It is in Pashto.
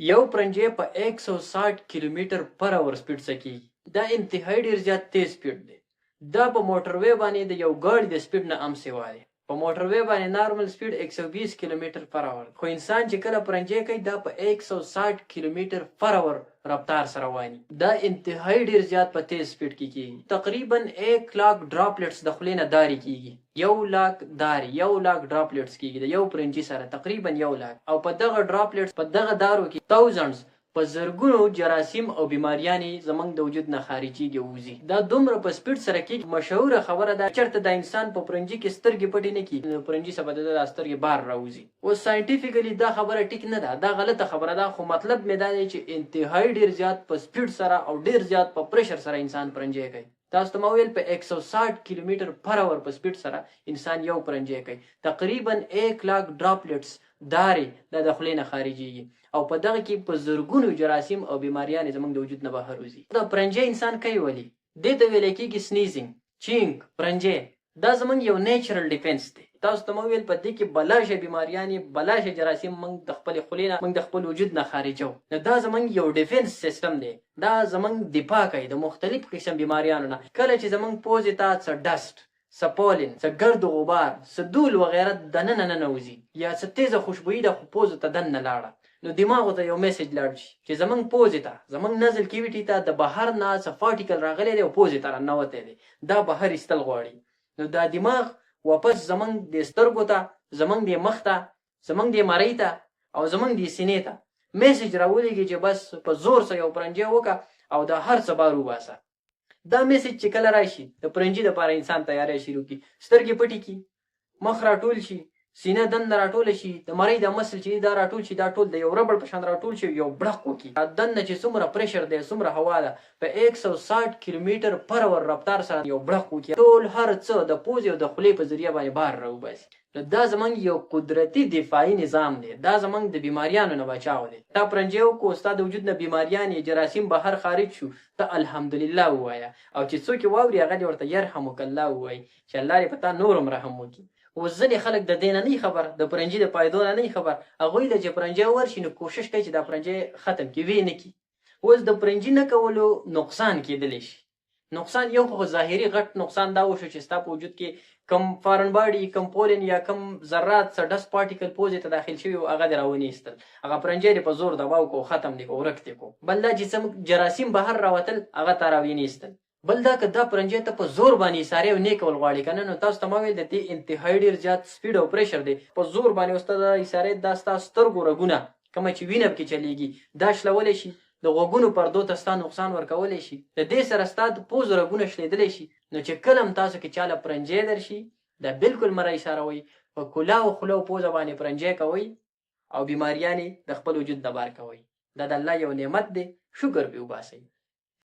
یو پرنجی په 160 کیلومتر پر اور سپیډ سکیږي. دا انتهایی ډیر زیات تیز سپیډ دی. دا په موټروي باندې د یو ګاډي د سپیډ نه هم سوا دی. په موټروي باندې نارمل سپیډ 120 کیلومتر پر اور، خو انسان چې کله پرنجی کوي دا په 160 کیلومتر پر اور رفتار سره وایي. دا انتهایی ډیر زیات په تیز سپیډ کې کیږي. تقریبا 1 لاک ډراپلیټس د خولې نه داري کیږي. 1 لاک داري 1 لاک ډراپلیټس کیږي د یو پرنجي سره، تقریبا 1 لاک. او په دغه ډراپلیټس په دغه دارو کې thousands په زرګونو جراثیم او بیماریانې زمونږ د وجود نه خارجيږي ووځي. دا دومره په سپیډ سره کېږي. مشهوره خبره ده چېرته د انسان په پرنجي کې سترګې پټې نه کړي نو پرنجي څخه به د سترګې بار راوځي. اوس ساینټیفیکلی دا خبره ټیک نه ده، دا غلطه خبره ده، خو مطلب مې دا دی چې انتهایی ډیر زیات په سپیډ سره او ډیر زیات په پریشر سره انسان پرنجي کوي. تاسو ته ما ویل په 160 کیلومتر پر اور په سپیډ سره انسان یو پرنجي کوي. تقریبا 1 لاک ډراپلیټس داري د خولې نه خارجيږي او په دغه کې په زرګونو جراثیم او بیماریانې زموږ د وجود نه بهر وځي. دا پرنجی انسان کوي ولې؟ دې ته ویل کېږي سنیزینګ، چینګ، پرنجی. دا زموږ یو نیچرل ډیفنس دی. تاسو ته مو ویل په دې کې بلاشه بیماریانې، بلاشه جراثیم موږ د خپل خولې نه، موږ د خپل وجود نه خارجو. نو دا زموږ یو ډیفنس سیستم دی. دا زموږ دفاع کوي د مختلف قسم بیماریانو نه. کله چې زموږ پوزې ته څه ډسټ، څه پولن، څه ګرد و غبار، څه دول وغیره دننه ننوځي یا څه تیزه خوشبويي د پوزو ته دننه لاړه، نو دماغ ته یو میسج لاړ شي چې زمونږ پوزې ته، زمونږ نزل کیویټي ته د بهر نه څه پارټیکل راغلی دی او پوزې ته راننوتی دی، دا بهر ایستل غواړي. نو دا دماغ واپس زمونږ د سترګو ته، زمونږ د مخ ته، زمونږ د مرۍ ته او زمونږ د سینې ته میسج راولېږي چې بس په زور سره یو پرنجی وکړه او دا هر څه بار وباسه. دا میسج چې کله راشي د پرنجي دپاره انسان تیاری شروع کړي، سترګې پټې کړي، مخ راټول شي، سینه دننه راټوله شي، د مرۍ د مسل چې دا راټول شي، دا ټول د یو ربړ په شان راټول شي، یو بړق وکړي. دننه چې څومره پریشر دی، څومره هوا ده، په 160 کیلومتر پر اور رفتار سره یو بړق وکړي، ټول هر څه د پوزې او د خولې په ذریعه باندې بار راوباسي. نو دا زمونږ یو قدرتي دفاعي نظام دی. دا زمونږ د بیماریانو نه بچاو دی. دا پرنجی وکړو، ستا د وجود نه بیماریانې، جراثیم بهر خارج شو، ته الحمدلله ووایه، او چې څوک یې واوري هغه دې ورته یرحمک الله ووایي چې الله دې په تا نور هم رحم وکړي. اوس ځینې خلک د دې نه نه خبر، د پرنجي د فایدو نه نه خبر. هغوی له چې پرنجی ورشي نو کوشش کوي چې دا پرنجی ختم کړي، ویې نه کړي. اوس د پرنجي نه کولو نقصان کېدلی شي. نقصان یو خو ظاهري غټ نقصان دا وشو چې ستا په وجود کې کم فارن باډي، کم پولن یا کم ذرات، څه ډست پارټیکل پوزې ته داخل شوي و، هغه دې راونیستل، هغه پرنجی دې په زور دباو کو، ختم دې کو، ورک دې کو. بل دا چې څه جراثیم بهر راوتل هغه ته راوینیستل. بل دا که دا پرنجی ته په زور باندې ایسارې او نه کول غواړي که نه، نو تاسو ته ما ویل د دې انتهایی ډېر زیات سپیډ او پریشر دی. په زور باندې اوس ته دا ایسارې، دا ستا سترګو رګونه کومه چې وینه پکې چلیږي دا شلولی شي، د غوږونو پردو ته ستا نقصان ورکولی شي، د دې سره ستا د پوزو رګونه شلېدلی شي. نو چې کله هم تاسو کې چاله پرنجی درشي، دا بالکل مه راایساروئ، په کلاه او خوله او پوزه باندې پرنجی کوئ او بیماریانې د خپل وجود نه بار کوئ. دا د الله یو نعمت دی، شکر پرې وباسئ.